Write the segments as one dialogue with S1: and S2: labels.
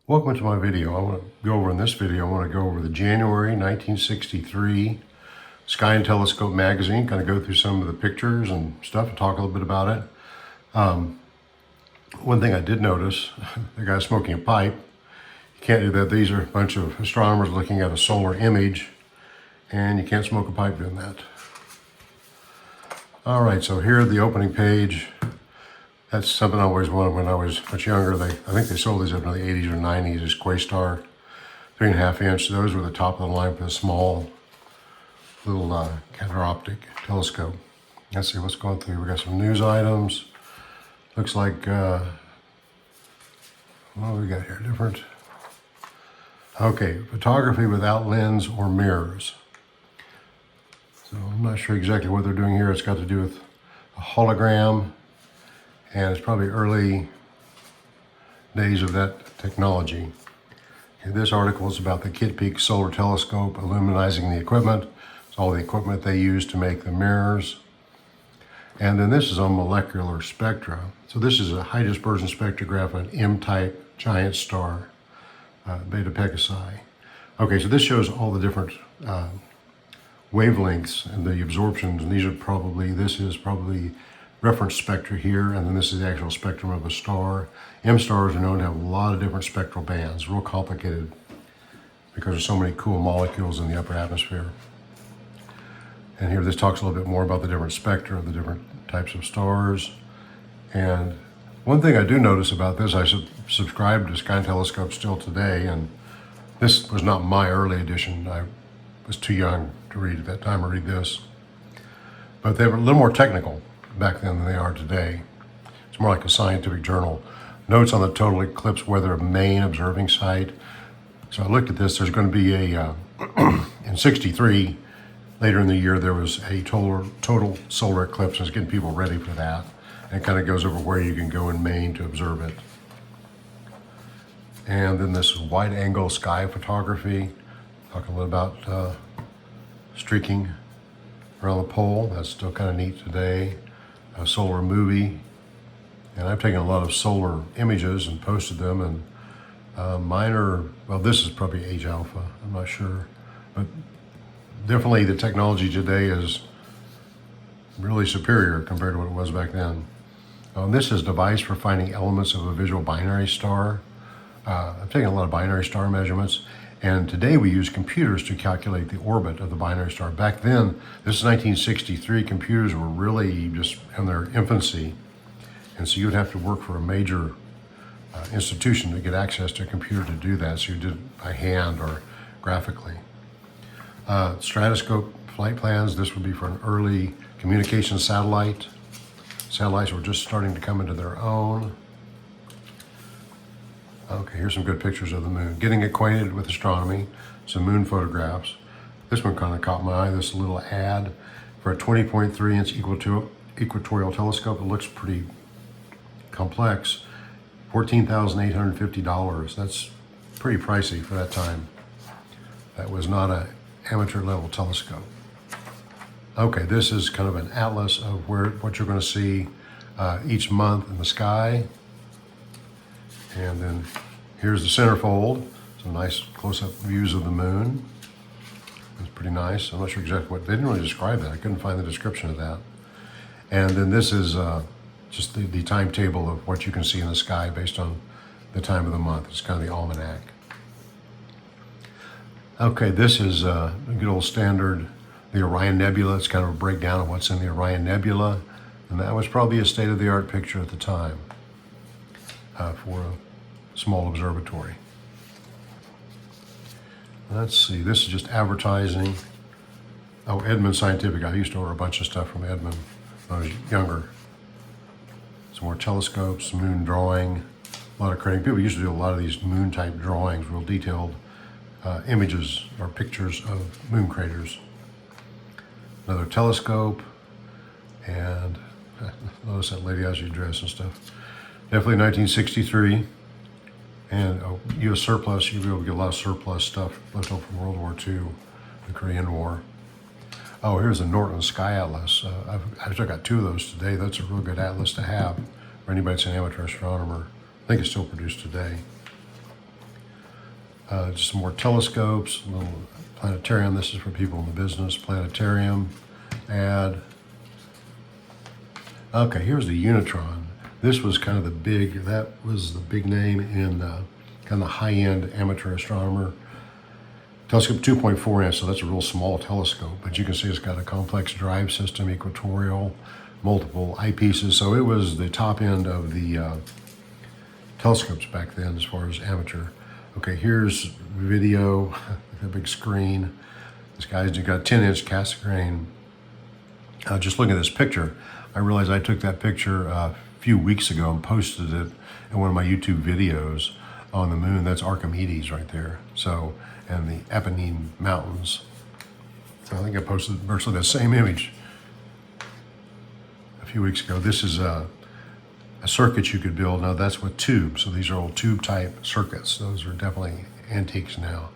S1: Welcome to my video. I want to go over in this video, I want to go over the January 1963 Sky and Telescope magazine, kind of go through some of the pictures and stuff and talk a little bit about it. One thing I did notice, the guy smoking a pipe. You can't do that. These are a bunch of astronomers looking at a solar image, and you can't smoke a pipe doing that. All right, so here the opening page. That's something I always wanted when I was much younger. I think they sold these up in the 80s or 90s as Questar 3.5 inch. Those were the top of the line for the small little counter-optic telescope. Let's see what's going through. We got some news items. Looks like, what do we got here? Different. Okay, photography without lens or mirrors. So I'm not sure exactly what they're doing here. It's got to do with a hologram. And it's probably early days of that technology. Okay, this article is about the Kitt Peak Solar Telescope illuminizing the equipment. It's all the equipment they use to make the mirrors. And then this is on molecular spectra. So this is a high dispersion spectrograph of an M-type giant star, Beta Pegasi. Okay, so this shows all the different wavelengths and the absorptions, and this is probably reference spectra here, and then this is the actual spectrum of a star. M stars are known to have a lot of different spectral bands, real complicated because there's so many cool molecules in the upper atmosphere. And here this talks a little bit more about the different spectra of the different types of stars. And one thing I do notice about this, I subscribe to Sky and Telescope still today, and this was not my early edition. I was too young to read at that time to read this. But they were a little more technical back then than they are today. It's more like a scientific journal. Notes on the total eclipse weather of Maine observing site. So I looked at this. There's going to be a, in 63, later in the year, there was a total solar eclipse. And it's getting people ready for that. And it kind of goes over where you can go in Maine to observe it. And then this wide angle sky photography. Talk a little about streaking around the pole. That's still kind of neat today. A solar movie, and I've taken a lot of solar images and posted them, and mine are, well, this is probably age alpha, I'm not sure, but definitely the technology today is really superior compared to what it was back then. This is a device for finding elements of a visual binary star. I've taken a lot of binary star measurements, and today we use computers to calculate the orbit of the binary star. Back then, this is 1963, computers were really just in their infancy. And so you'd have to work for a major institution to get access to a computer to do that. So you did it by hand or graphically. Stratoscope flight plans, this would be for an early communication satellite. Satellites were just starting to come into their own. Okay, here's some good pictures of the moon. Getting acquainted with astronomy, some moon photographs. This one kind of caught my eye, this little ad for a 20.3 inch equatorial telescope. It looks pretty complex. $14,850. That's pretty pricey for that time. That was not an amateur level telescope. Okay, this is kind of an atlas of what you're going to see each month in the sky. And then here's the centerfold. Some nice close-up views of the moon. It's pretty nice. I'm not sure exactly what, they didn't really describe that. I couldn't find the description of that. And then this is just the timetable of what you can see in the sky based on the time of the month. It's kind of the almanac. Okay, this is a good old standard, the Orion Nebula. It's kind of a breakdown of what's in the Orion Nebula. And that was probably a state-of-the-art picture at the time. For a small observatory. Let's see, this is just advertising. Oh, Edmund Scientific. I used to order a bunch of stuff from Edmund when I was younger. Some more telescopes, moon drawing, a lot of crating. People used to do a lot of these moon type drawings, real detailed images or pictures of moon craters. Another telescope, and notice that lady how she dressed and stuff. Definitely 1963, and U.S. surplus. You'll be able to get a lot of surplus stuff left over from World War II, the Korean War. Oh, here's the Norton Sky Atlas. I've actually got two of those today. That's a real good atlas to have for anybody that's an amateur astronomer. I think it's still produced today. Just some more telescopes, a little planetarium. This is for people in the business. Planetarium, ad. Okay, here's the Unitron. This was kind of that was the big name in kind of high-end amateur astronomer. Telescope 2.4 inch, so that's a real small telescope, but you can see it's got a complex drive system, equatorial, multiple eyepieces. So it was the top end of the telescopes back then as far as amateur. Okay, here's video, the big screen. This guy's got a 10-inch Cassegrain. Just looking at this picture, I realized I took that picture a few weeks ago and posted it in one of my YouTube videos on the moon. That's Archimedes right there. So, and the Apennine Mountains. So I think I posted virtually the same image a few weeks ago. This is a circuit you could build. Now that's with tubes. So these are old tube type circuits. Those are definitely antiques now.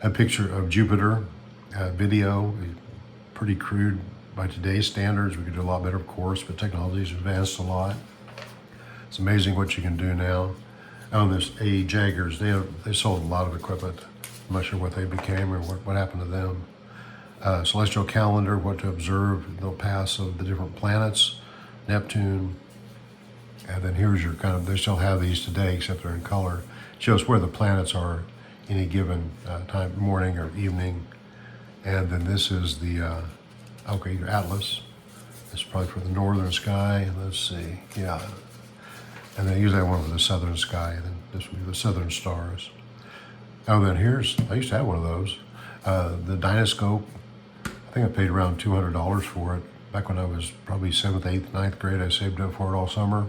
S1: A picture of Jupiter, video, pretty crude by today's standards. We could do a lot better, of course, but technology's advanced a lot. It's amazing what you can do now. On this A. Jaggers, they sold a lot of equipment. I'm not sure what they became or what happened to them. Celestial calendar, what to observe, the paths of the different planets, Neptune. And then here's your they still have these today, except they're in color. It shows where the planets are any given time, morning or evening. And then this is the, your atlas. This is probably for the northern sky. Let's see, yeah. And then usually I one for the southern sky, and then this would be the southern stars. Oh, then I used to have one of those. The Dynoscope, I think I paid around $200 for it. Back when I was probably 7th, 8th, 9th grade, I saved up for it all summer.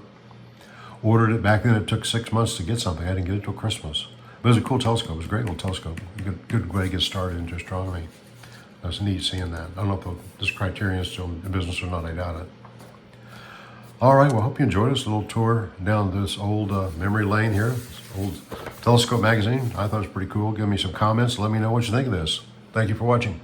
S1: Ordered it back then. It took 6 months to get something. I didn't get it till Christmas. But it was a cool telescope. It was a great little telescope. Good way to get started into astronomy. It was neat seeing that. I don't know if this Criterion is still in business or not. I doubt it. All right, well, I hope you enjoyed this little tour down this old memory lane here, this old telescope magazine. I thought it was pretty cool. Give me some comments. Let me know what you think of this. Thank you for watching.